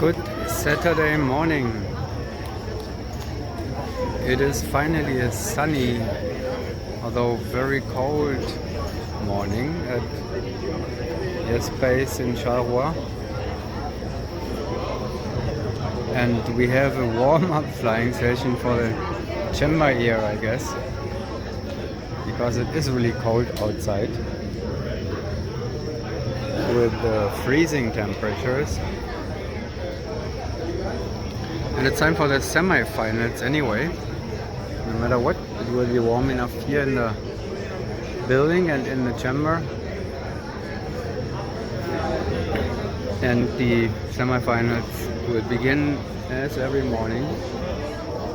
Good Saturday morning. It is finally a sunny, although very cold morning at Yes Base in Charleroi. And we have a warm-up flying session for the chamber here, I guess, because it is really cold outside with freezing temperatures. And it's time for the semifinals anyway. No matter what, it will be warm enough here in the building and in the chamber. And the semifinals will begin as every morning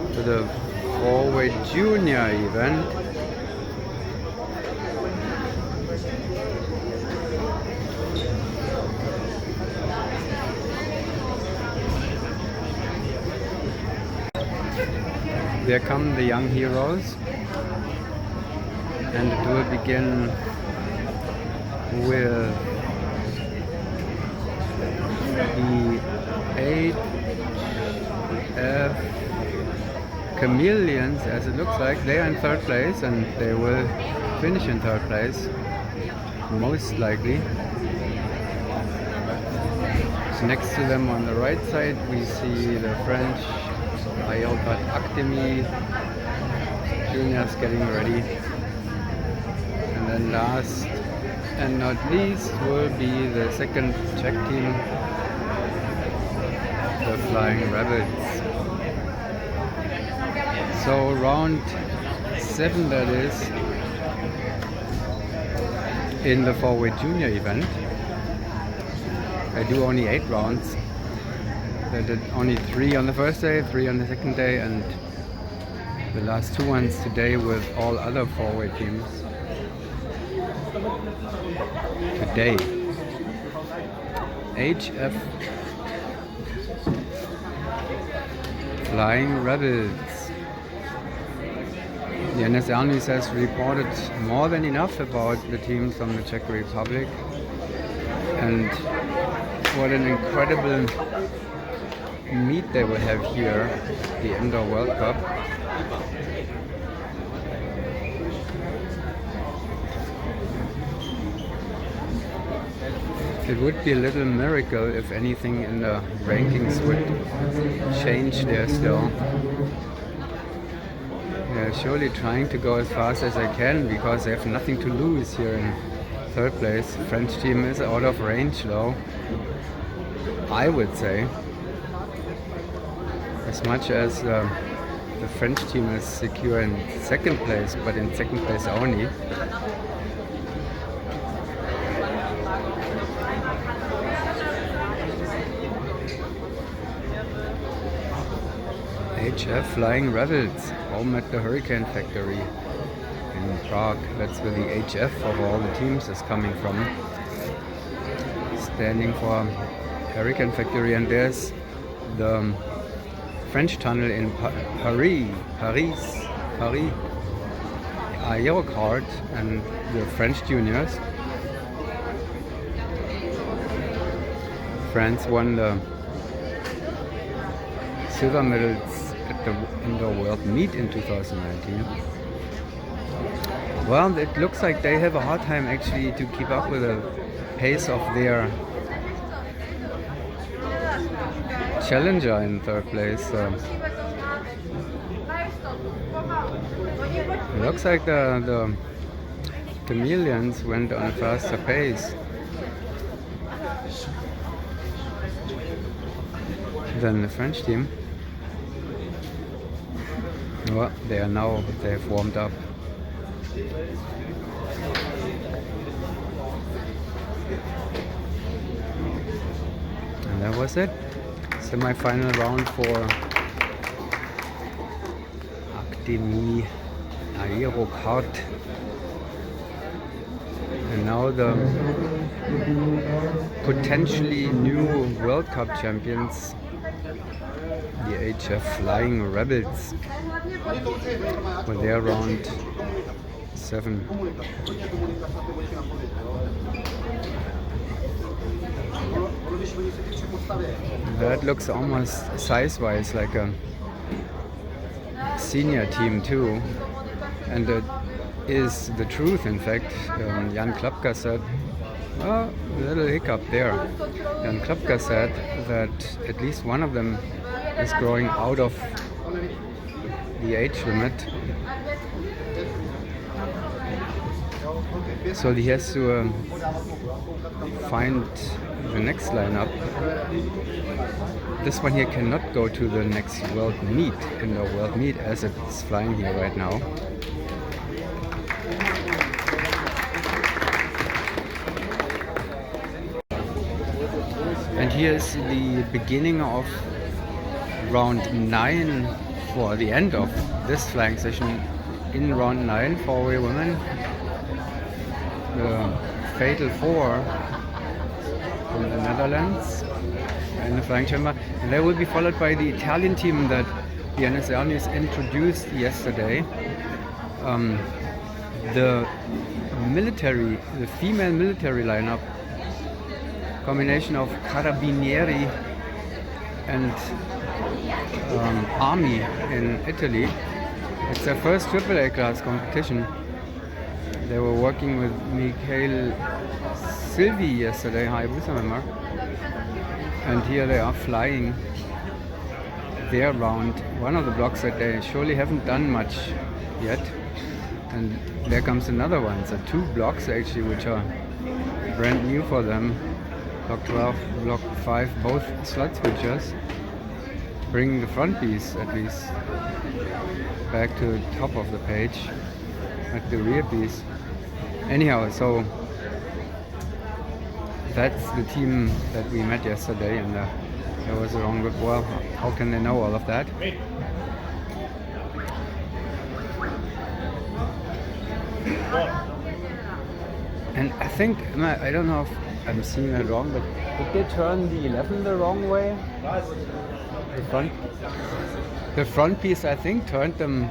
with the four-way junior event. There come the young heroes, and it will begin with the HF Chameleons, as it looks like. They are in third place and they will finish in third place, most likely. So next to them on the right side we see the French Academy juniors getting ready, and then last and not least will be the second Czech team, the Flying Rebels. So round 7, that is, in the four-way junior event. I do only 8 rounds. I did only 3 on the first day, 3 on the second day, and the last 2 ones today with all other four-way teams. Today, HF Flying Rebels. The NSR News has reported more than enough about the teams from the Czech Republic, and what an incredible meet they will have here, the Indoor World Cup. It would be a little miracle if anything in the rankings would change there still. They're surely trying to go as fast as they can because they have nothing to lose here in third place. The French team is out of range though, I would say. As much as the French team is secure in second place, but in second place only. HF Flying Rebels, home at the Hurricane Factory in Prague. That's where the HF of all the teams is coming from. Standing for Hurricane Factory, and there's the French tunnel in Paris, Aerocard, and the French juniors. France won the silver medals at the Indoor World Meet in 2019. Well, it looks like they have a hard time actually to keep up with the pace of their challenger in third place. It looks like the Chameleons went on a faster pace than the French team. Well, they have warmed up. And that was it. Semi-final round for Academy Aerocard. And now the potentially new World Cup champions, the HF Flying Rebels, with their round 7. That looks almost size-wise like a senior team too, and that is the truth. In fact, Jan Klapka said, well, a little hiccup there. Jan Klapka said that at least one of them is growing out of the age limit, so he has to find the next lineup. This one here cannot go to the next world meet, indoor world meet, as it's flying here right now. And here is the beginning of round 9 for the end of this flying session. In round 9 for women, the Fatal 4 from the Netherlands in the flying chamber, and they will be followed by the Italian team that the NSRNs introduced yesterday. The female military lineup, combination of Carabinieri and Army in Italy. It's their first AAA class competition. They were working with Mikhail Silvi yesterday, Hayabusa, and here they are flying their round. One of the blocks that they surely haven't done much yet, and there comes another one. So 2 blocks actually which are brand new for them. Block 12, block 5, both slot switchers, bringing the front piece at least back to the top of the page, at the rear piece. Anyhow, so that's the team that we met yesterday, and there was a wrong look. Well, how can they know all of that? And I think, I don't know if I'm seeing that wrong, but did they turn the 11 the wrong way? The front piece, I think, turned them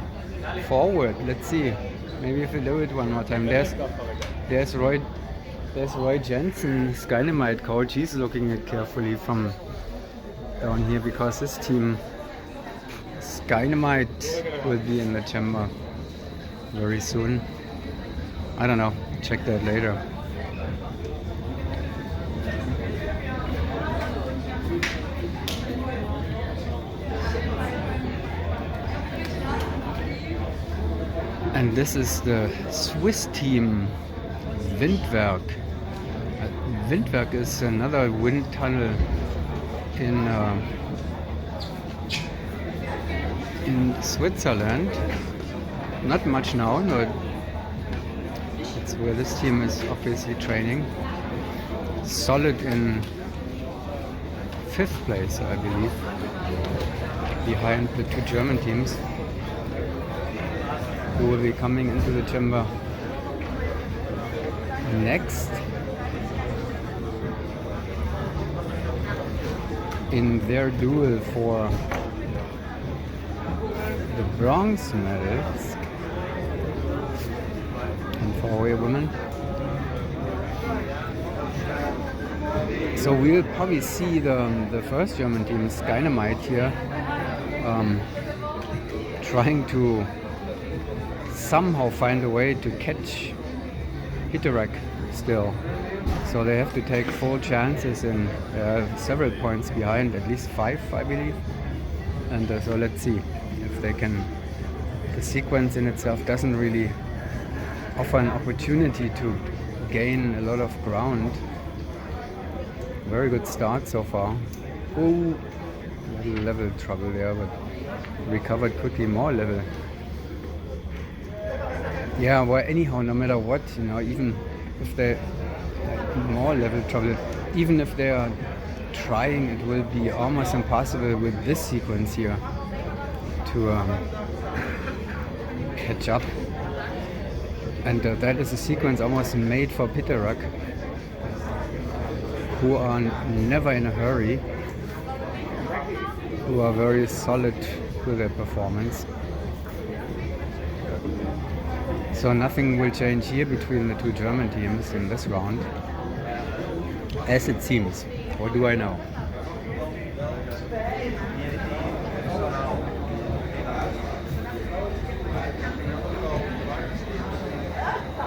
forward. Let's see. Maybe if we do it one more time. There's Roy Jensen, Skynamite coach. He's looking at carefully from down here, because this team, Skynamite, will be in the chamber very soon. I don't know. Check that later. And this is the Swiss team, Windwerk. Windwerk is another wind tunnel in Switzerland. Not much now, but it's where this team is obviously training. Solid in 5th place, I believe, behind the 2 German teams, who will be coming into the chamber next in their duel for the bronze medals and for our women. So we'll probably see the first German team, Skynamite, here trying to somehow find a way to catch Hiterak still. So they have to take full chances, and several points behind, at least 5, I believe. And so let's see if they can. The sequence in itself doesn't really offer an opportunity to gain a lot of ground. Very good start so far. Oh, little level trouble there, but recovered quickly. More level. Yeah, well, anyhow, no matter what, even if they more level trouble, even if they are trying, it will be almost impossible with this sequence here to catch up. And that is a sequence almost made for Hiterak, who are never in a hurry, who are very solid with their performance. So nothing will change here between the 2 German teams in this round. As it seems. What do I know?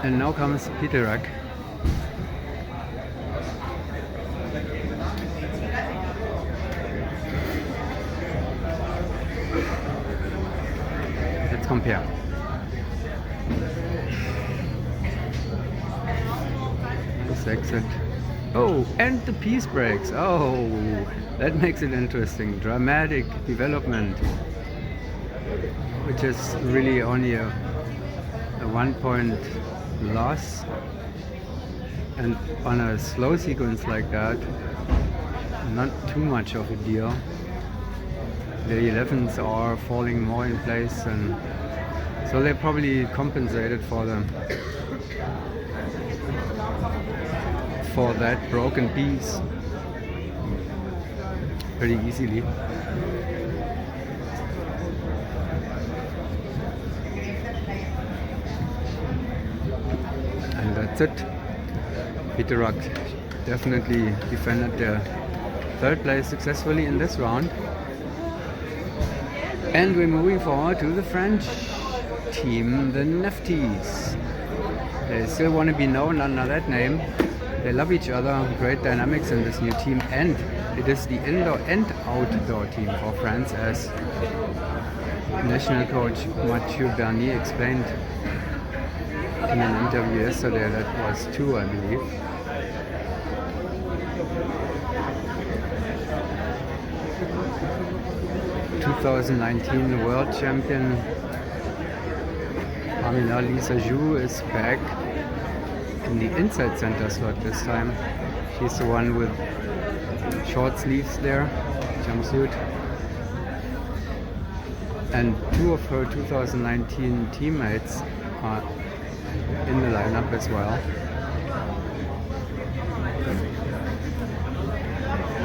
And now comes Peter Rack. Let's compare. This exit. Oh, and the piece breaks. Oh, that makes it interesting. Dramatic development, which is really only a 1-point loss. And on a slow sequence like that, not too much of a deal. The 11s are falling more in place, and so they probably compensated for that broken piece pretty easily. And that's it. Peter Ruck definitely defended their third place successfully in this round. And we're moving forward to the French team, the Nefties. They still want to be known under that name. They love each other, great dynamics in this new team, and it is the indoor and outdoor team for France, as national coach Mathieu Bernier explained in an interview yesterday. That was 2, I believe. ...2019 world champion Pamela Lissajou is back in the inside center slot this time. She's the one with short sleeves there, jumpsuit. And 2 of her 2019 teammates are in the lineup as well.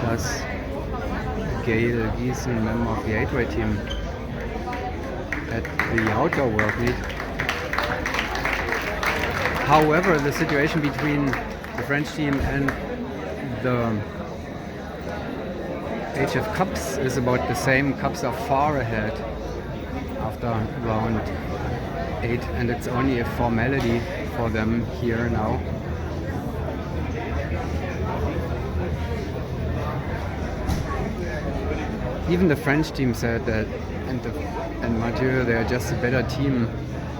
Plus Gail Giesen, member of the 8-way team at the outdoor world meet. However, the situation between the French team and the HF Cups is about the same. Cups are far ahead after round 8, and it's only a formality for them here now. Even the French team said that, and Mathieu, they are just a better team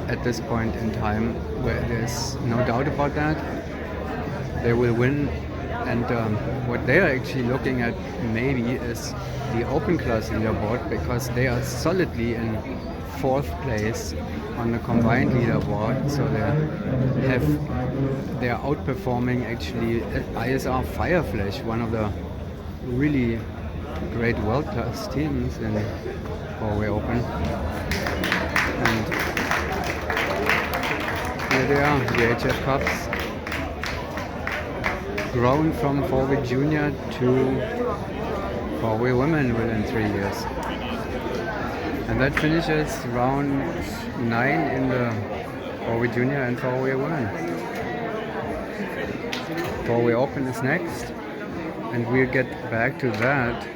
at this point in time, where there's no doubt about that. They will win, and what they are actually looking at maybe is the open class leaderboard, because they are solidly in 4th place on the combined leaderboard, so they are outperforming actually ISR Fireflash, one of the really great world-class teams in 4-way open. And here they are, the HF Cups, grown from 4-way junior to 4-way women within 3 years. And that finishes round 9 in the 4-way junior and 4-way women. 4-way open is next, and we'll get back to that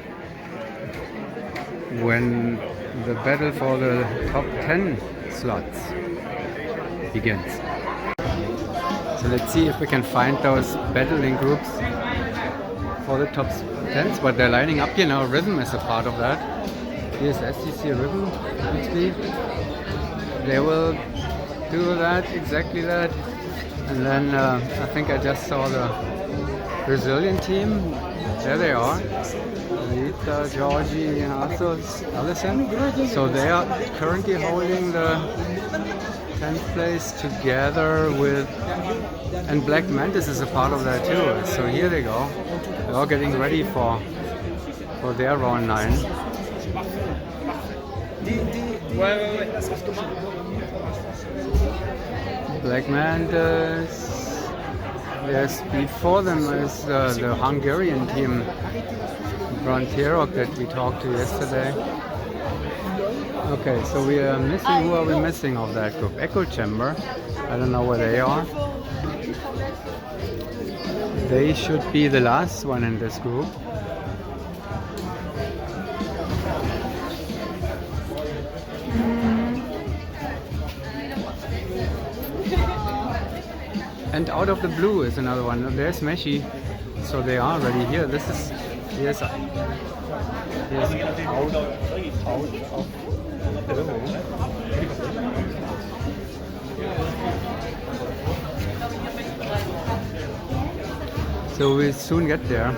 when the battle for the top 10 slots begins. So let's see if we can find those battling groups for the top 10s, but they're lining up here now. Rhythm is a part of that. Here's STC Rhythm, actually. They will do that, exactly that. And then I think I just saw the Brazilian team. There they are. Rita, Georgie, and Allison. So they are currently holding the 10th place together with, and Black Mantis is a part of that too. So here they go. They're all getting ready for their round 9. Black Mantis. Yes, before them is the Hungarian team, Frontierok, that we talked to yesterday. Okay, so we are missing, who are we missing of that group? Echo Chamber, I don't know where they are. They should be the last one in this group. And Out of the Blue is another one. There's Meshi. So they are already here. Here's out of Blue. So we'll soon get there.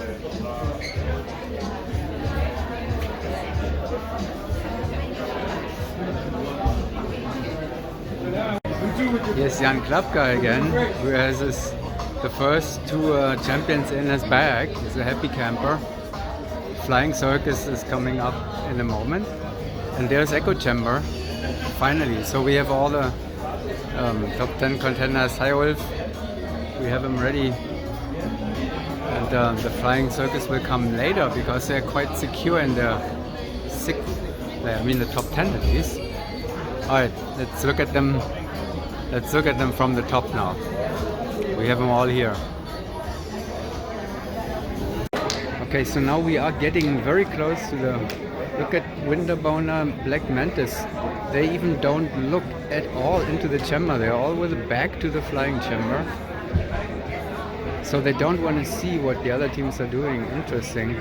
Here's Jan Klapka again, who has the first two champions in his bag. He's a happy camper. Flying Circus is coming up in a moment. And there's Echo Chamber, finally. So we have all the top 10 contenders. Hi Ulf, we have them ready. And the Flying Circus will come later because they're quite secure in the the top 10 at least. Alright, let's look at them. Let's look at them from the top now. We have them all here. Okay, so now we are getting very close to the... Look at Winterboner Black Mantis. They even don't look at all into the chamber. They're all with the back to the flying chamber. So they don't want to see what the other teams are doing. Interesting.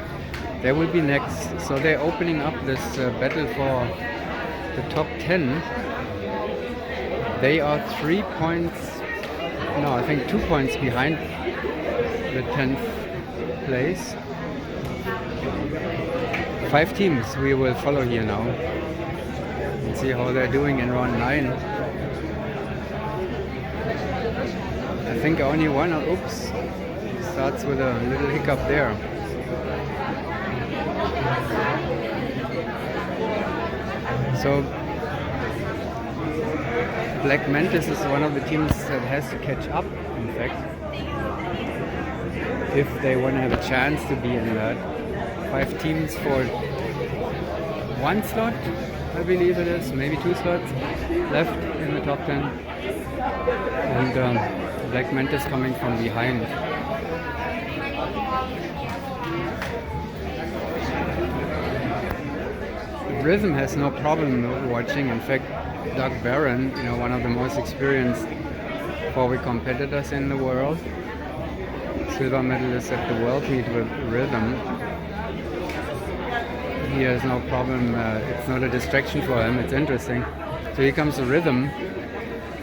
They will be next. So they're opening up this battle for the top 10. They are 3 points, no, I think 2 points behind the 10th place. 5 teams we will follow here now and see how they're doing in round 9. I think only one, oops, starts with a little hiccup there. So Black Mantis is one of the teams that has to catch up, in fact, if they want to have a chance to be in that. 5 teams for 1 slot, I believe it is, maybe 2 slots left in the top 10. And Black Mantis coming from behind. Rhythm has no problem watching. In fact, Doug Barron, one of the most experienced 4-week competitors in the world, silver medalist at the World Meet with Rhythm. He has no problem. It's not a distraction for him. It's interesting. So here comes the Rhythm.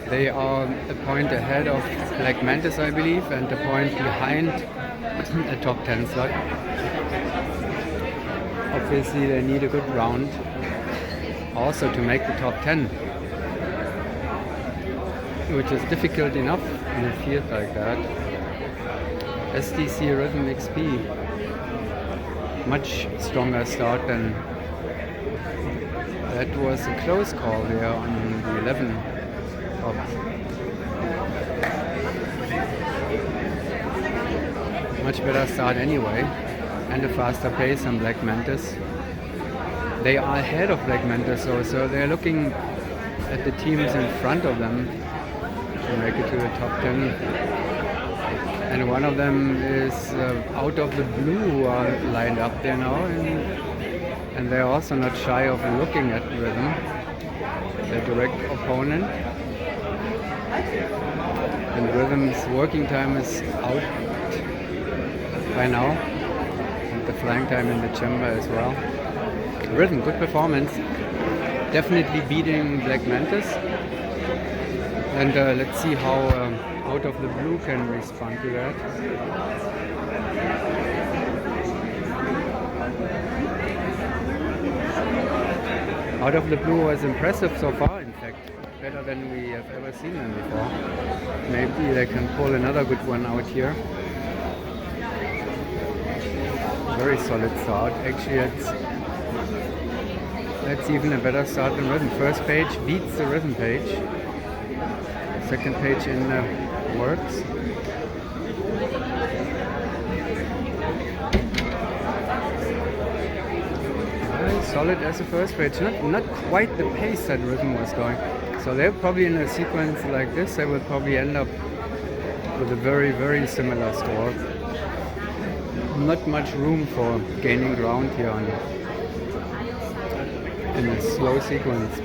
They are a point ahead of Black Mantis, I believe, and a point behind a top 10 slot. Obviously, they need a good round also to make the top 10, which is difficult enough in a field like that. SDC Rhythm XP, much stronger start than that. Was a close call there on the 11 top. Much better start anyway, and a faster pace than Black Mantis. They are ahead of Black Mantis, so they're looking at the teams in front of them to make it to the top 10. And one of them is Out of the Blue, are lined up there now, and they're also not shy of looking at Rhythm, their direct opponent. And Rhythm's working time is out by now, and the flying time in the chamber as well. Rhythm, good performance, definitely beating Black Mantis. And let's see how Out of the Blue can respond to that. Out of the Blue was impressive so far, in fact, better than we have ever seen them before. Maybe they can pull another good one out here. Very solid start. Actually, that's even a better start than Rhythm. First page beats the Rhythm page. Second page in the works. Very solid as a first page. Not quite the pace that Rhythm was going. So they're probably in a sequence like this, they will probably end up with a very, very similar score. not much room for gaining ground here in a slow sequence.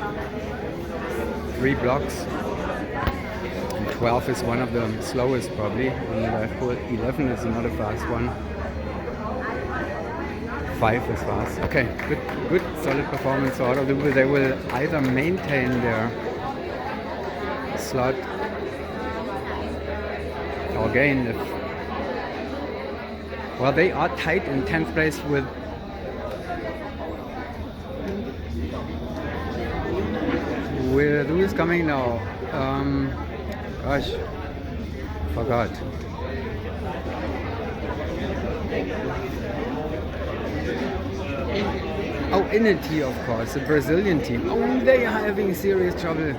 3 blocks. And 12 is one of the slowest probably. And 11 is another fast one. 5 is fast. Okay, good solid performance. So out of the blue, they will either maintain their slot or gain if. Well, they are tight in 10th place with who is coming now? Gosh, forgot. Oh, Inity, of course, the Brazilian team. Oh, they are having serious trouble.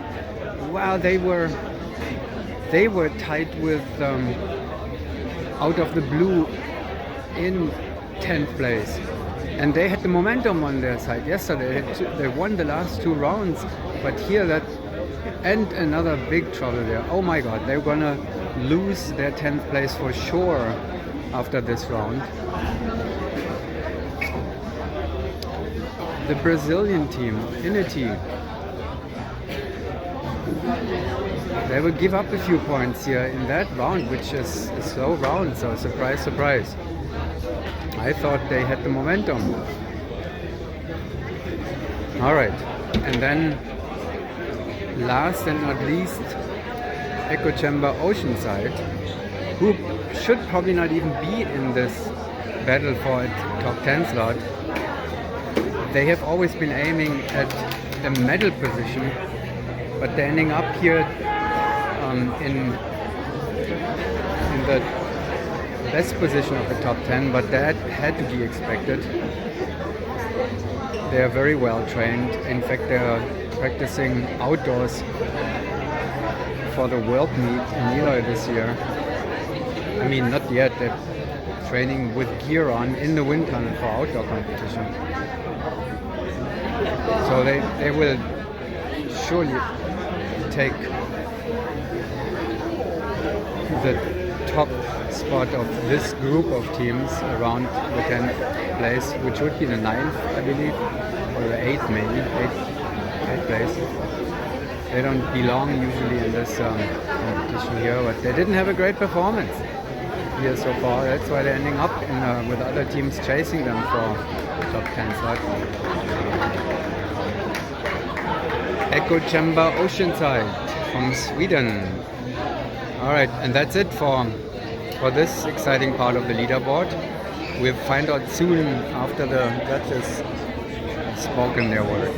Wow, they were tight with out of the blue in 10th place, and they had the momentum on their side yesterday. They won the last 2 rounds, but here and another big trouble there. Oh my God, they're gonna lose their 10th place for sure after this round. The Brazilian team, Inity, they will give up a few points here in that round, which is a slow round, so surprise, surprise. I thought they had the momentum. Alright, and then last and not least, Echo Chamber Oceanside, who should probably not even be in this battle for a top 10 slot. They have always been aiming at the medal position, but they're ending up here in the best position of the top 10, but that had to be expected. They are very well trained. In fact, they are practicing outdoors for the World Meet in Nilay this year. I mean, not yet. They're training with gear on in the wind tunnel for outdoor competition. So they will surely take the top spot of this group of teams around the 10th place, which would be the 9th, I believe, or the 8th maybe, 8th place. They don't belong usually in this competition here, but they didn't have a great performance here so far. That's why they're ending up with other teams chasing them for top 10 slot. Echo Chamber Oceanside from Sweden. Alright, and that's it for this exciting part of the leaderboard. We'll find out soon after the judges have spoken their word.